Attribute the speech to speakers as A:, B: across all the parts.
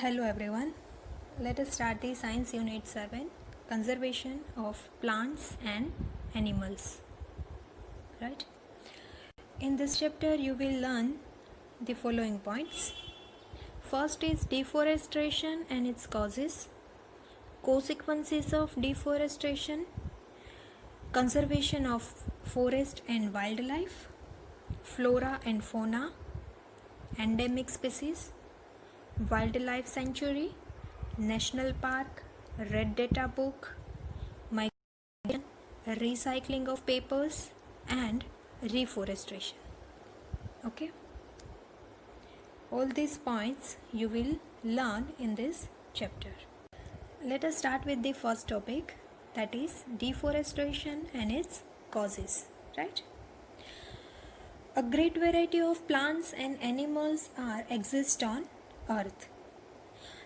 A: Hello everyone. Let us start the Science Unit 7, Conservation of Plants and Animals. Right? In this chapter you will learn the following points. First is deforestation and its causes, consequences of deforestation, conservation of forest and wildlife, flora and fauna, endemic species, wildlife sanctuary, national park, red data book, migration, recycling of papers, and reforestation. Okay, all these points you will learn in this chapter. Let us start with the first topic, that is deforestation and its causes. Right? A great variety of plants and animals exist on earth.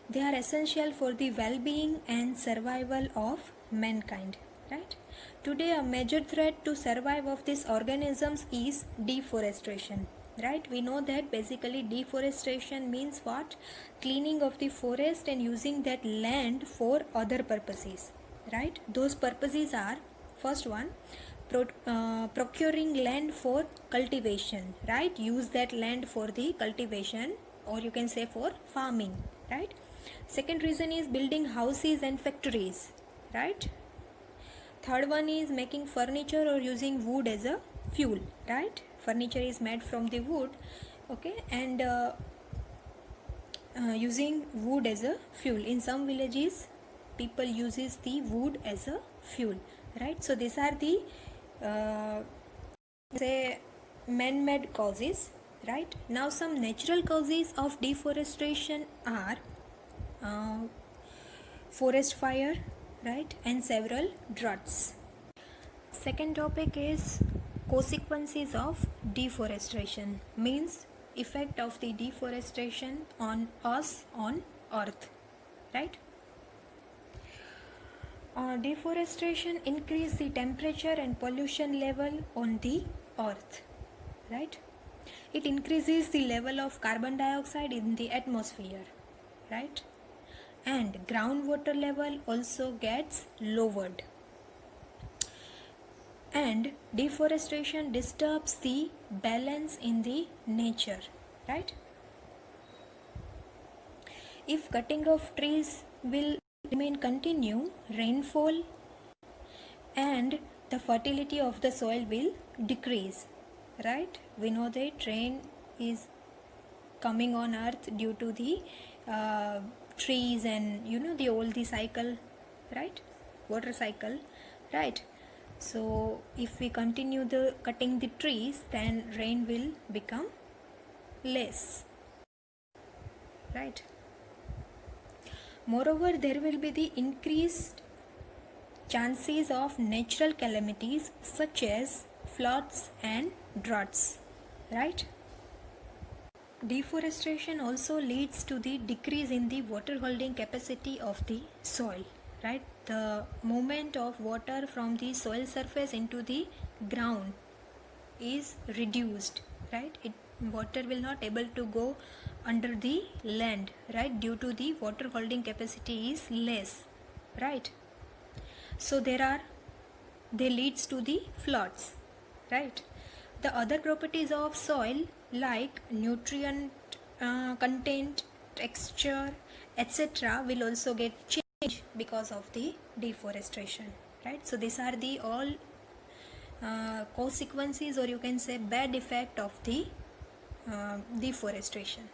A: They are essential for the well-being and survival of mankind. Right? Today a major threat to survival of these organisms is deforestation. Right? We know that basically deforestation means what? Cleaning of the forest and using that land for other purposes. Right? Those purposes are, first one, procuring land for cultivation. Right? Use that land for the cultivation, or you can say for farming. Right? Second reason is building houses and factories. Right? Third one is making furniture or using wood as a fuel. Right? Furniture is made from the wood. Okay, and using wood as a fuel. In some villages people uses the wood as a fuel. Right? So these are the say man-made causes. Right? Now some natural causes of deforestation are forest fire, right, and several droughts. Second topic is consequences of deforestation, means effect of the deforestation on us on earth. Right? Deforestation increase the temperature and pollution level on the earth. Right? It increases the level of carbon dioxide in the atmosphere. Right? And groundwater level also gets lowered. And deforestation disturbs the balance in the nature. Right? If cutting of trees will remain continue, rainfall and the fertility of the soil will decrease. Right? We know that rain is coming on earth due to the trees and the cycle, right? Water cycle. Right? So if we continue the cutting the trees, then rain will become less. Right? Moreover, there will be the increased chances of natural calamities such as floods and droughts. Right? Deforestation also leads to the decrease in the water holding capacity of the soil. Right? The movement of water from the soil surface into the ground is reduced. Right? Water will not able to go under the land, right, due to the water holding capacity is less. Right? So they leads to the floods. Right? The other properties of soil like nutrient content, texture, etc. will also get changed because of the deforestation. Right? So these are the all consequences, or you can say bad effect of the deforestation.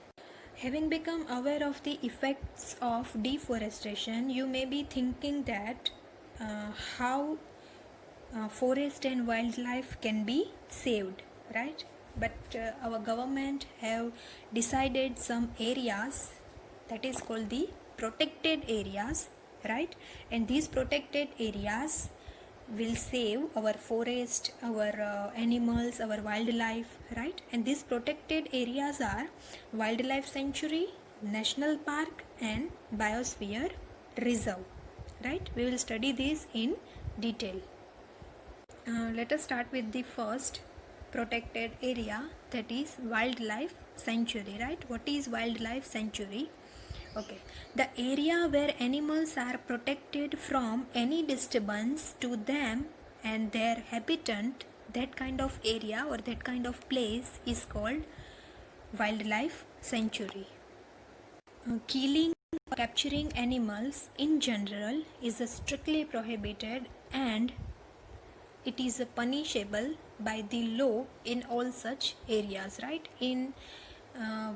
A: Having become aware of the effects of deforestation, you may be thinking that how forest and wildlife can be saved, right? But our government have decided some areas that is called the protected areas, right? And these protected areas will save our forest, our animals, our wildlife, right? And these protected areas are wildlife sanctuary, national park, and biosphere reserve. Right? We will study this in detail. Let us start with the first protected area, that is wildlife sanctuary. Right? What is wildlife sanctuary? Okay, the area where animals are protected from any disturbance to them and their habitat, that kind of area or that kind of place is called wildlife sanctuary. Killing or capturing animals in general is strictly prohibited and it is punishable by the law in all such areas, right? In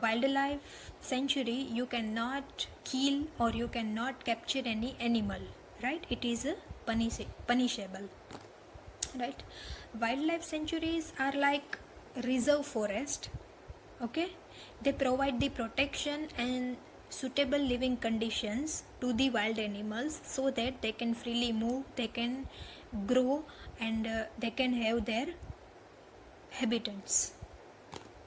A: wildlife sanctuary you cannot kill or you cannot capture any animal, right? It is punishable, right? Wildlife sanctuaries are like reserve forest. Okay, they provide the protection and suitable living conditions to the wild animals so that they can freely move, they can grow, and they can have their habitats.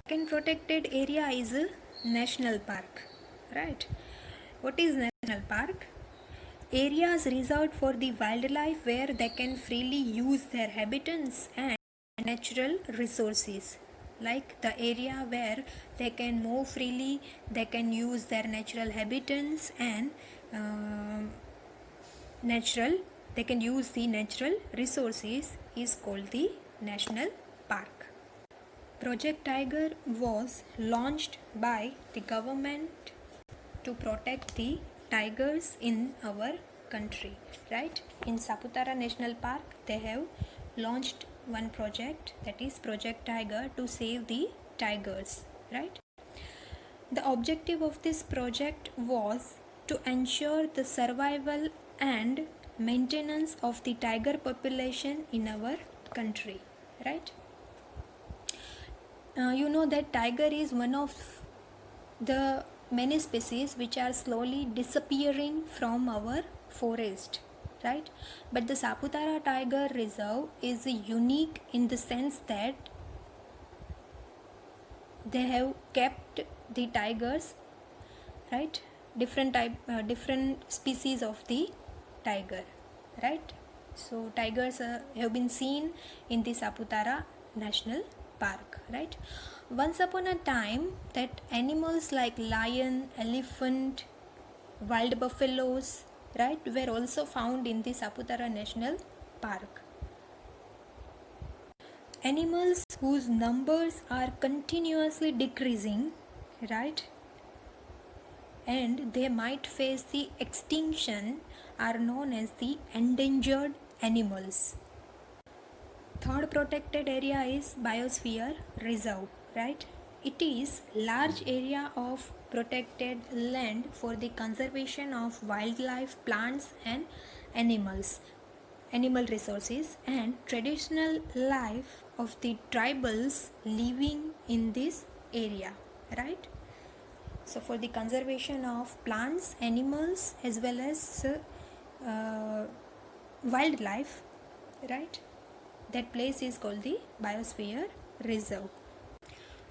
A: Second protected area is a national park, right? What is national park? Areas reserved for the wildlife where they can freely use their habitats and natural resources, like the area where they can move freely, they can use their natural habitats and they can use the natural resources is called the national park. Project Tiger was launched by the government to protect the tigers in our country, right? In Saputara National Park they have launched one project, that is Project Tiger, to save the tigers, right? The objective of this project was to ensure the survival and maintenance of the tiger population in our country, right? You know that tiger is one of the many species which are slowly disappearing from our forest, right? But the Saputara Tiger Reserve is unique in the sense that they have kept the tigers, right? Different species of the tiger, right? So tigers have been seen in the Saputara National Park, right? Once upon a time that animals like lion, elephant, wild buffaloes, right, were also found in the Saputara National Park. Animals whose numbers are continuously decreasing, right, and they might face the extinction are known as the endangered animals. Third protected area is biosphere reserve, right? It is large area of protected land for the conservation of wildlife, plants and animals, animal resources and traditional life of the tribals living in this area, right? So for the conservation of plants, animals as well as wildlife, right, that place is called the biosphere reserve.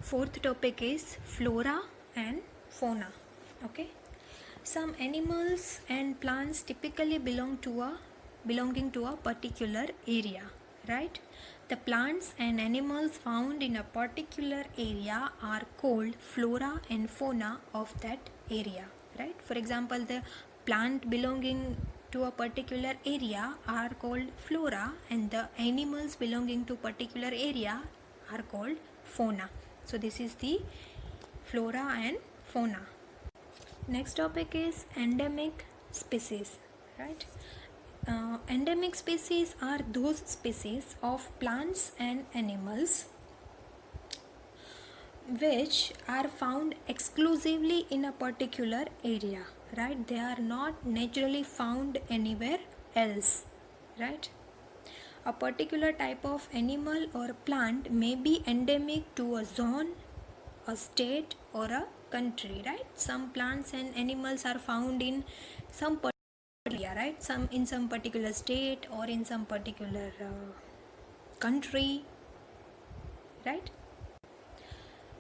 A: Fourth topic is flora and fauna. Okay, some animals and plants typically belonging to a particular area, right? The plants and animals found in a particular area are called flora and fauna of that area, right? For example, the plant belonging to a particular area are called flora and the animals belonging to particular area are called fauna. So this is the flora and fauna. Next topic is endemic species, right? Endemic species are those species of plants and animals which are found exclusively in a particular area, right? They are not naturally found anywhere else, right? A particular type of animal or plant may be endemic to a zone, a state or a country, right? Some plants and animals are found in some area, right? Some in some particular state or in some particular country, right?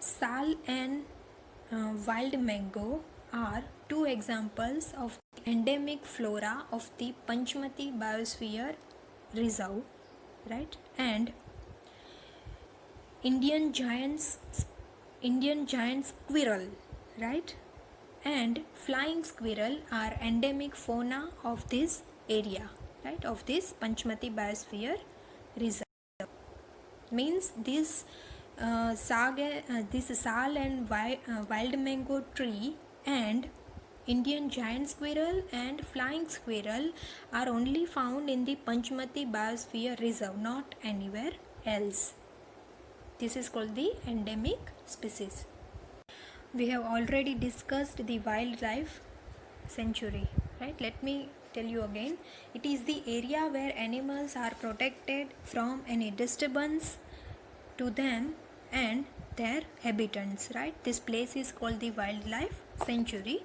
A: Sal and wild mango are two examples of endemic flora of the Panchmati Biosphere Reserve, right? And Indian giant squirrel, right? and flying squirrel are endemic fauna of this area, right, of this Panchmati Biosphere Reserve. Means this this sal and wild mango tree and Indian giant squirrel and flying squirrel are only found in the Panchmati Biosphere Reserve, not anywhere else. This is called the endemic species. We have already discussed the wildlife sanctuary, right? Let me tell you again. It is the area where animals are protected from any disturbance to them and their habitants, right? This place is called the wildlife sanctuary.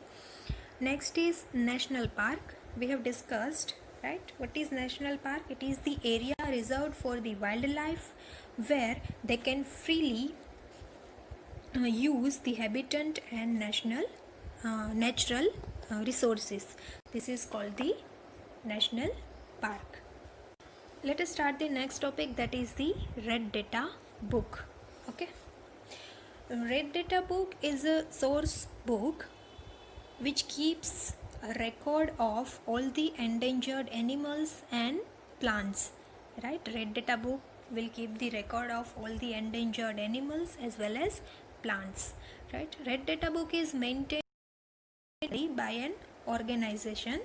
A: Next is national park. We have discussed, right? What is national park? It is the area reserved for the wildlife where they can freely use the habitat and natural resources. This is called the national park. Let us start the next topic, that is the Red Data book. Okay, Red Data book is a source book which keeps a record of all the endangered animals and plants, right? Red Data book will keep the record of all the endangered animals as well as plants, right? Red Data book is maintained by an organization,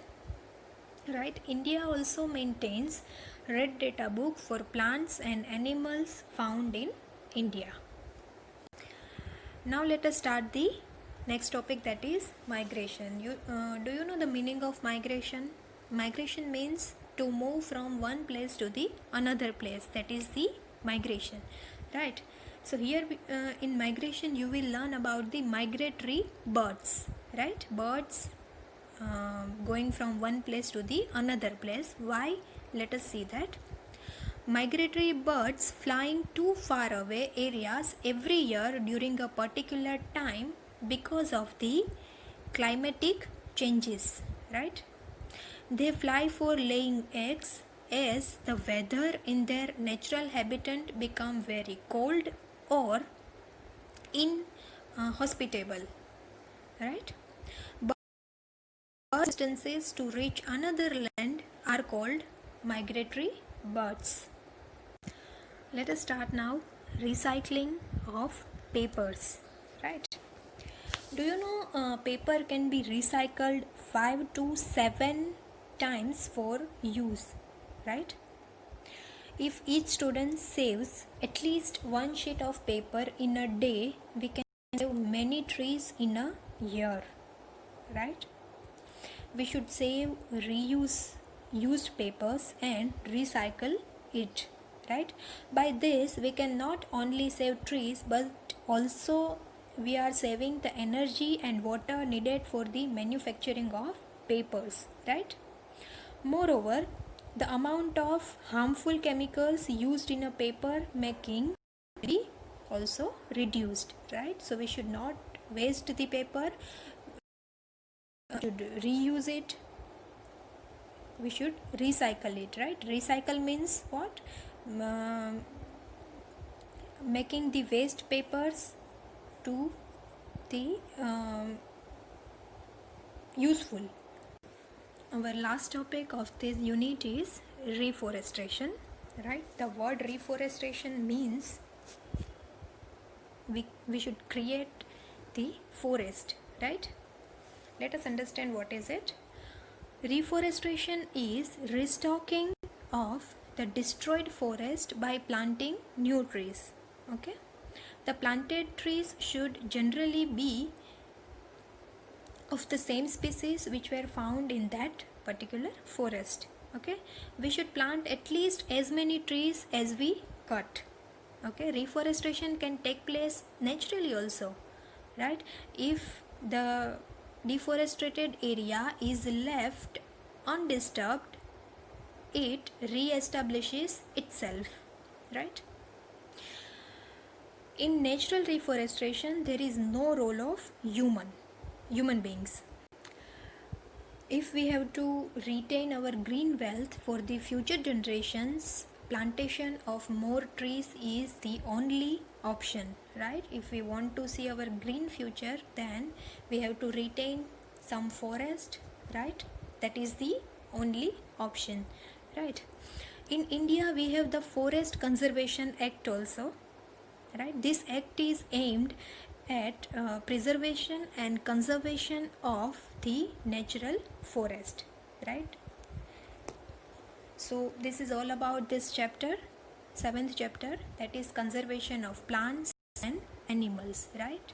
A: right? India also maintains Red Data book for plants and animals found in India. Now let us start the next topic, that is migration. Do you know the meaning of migration? Migration means to move from one place to the another place. That is the migration, right? So here in migration you will learn about the migratory birds, right? Birds going from one place to the another place. Why? Let us see that. Migratory birds flying to far away areas every year during a particular time because of the climatic changes, right? They fly for laying eggs as the weather in their natural habitat become very cold or inhospitable, right? Bird distances to reach another land are called migratory birds. Let us start now recycling of papers, right? Do you know paper can be recycled 5 to 7 times for use, right? If each student saves at least one sheet of paper in a day, we can save many trees in a year, right? We should save, reuse used papers and recycle it, right? By this we can not only save trees but also we are saving the energy and water needed for the manufacturing of papers, right? Moreover, the amount of harmful chemicals used in a paper making will be also reduced, right? So we should not waste the paper, we should reuse it, we should recycle it, right? Recycle means what? Making the waste papers to the useful. Our last topic of this unit is reforestation, right? The word reforestation means we should create the forest, right? Let us understand what is it. Reforestation is restocking of the destroyed forest by planting new trees, okay? The planted trees should generally be of the same species which were found in that particular forest, okay? We should plant at least as many trees as we cut, okay? Reforestation can take place naturally also, right? If the deforested area is left undisturbed, it re-establishes itself, right? In natural reforestation there is no role of human beings. If we have to retain our green wealth for the future generations, plantation of more trees is the only option, right? If we want to see our green future, then we have to retain some forest, right? That is the only option, right? In India, we have the Forest Conservation Act also, right? This act is aimed at preservation and conservation of the natural forest, right? So this is all about this chapter, 7th chapter, that is conservation of plants and animals, right?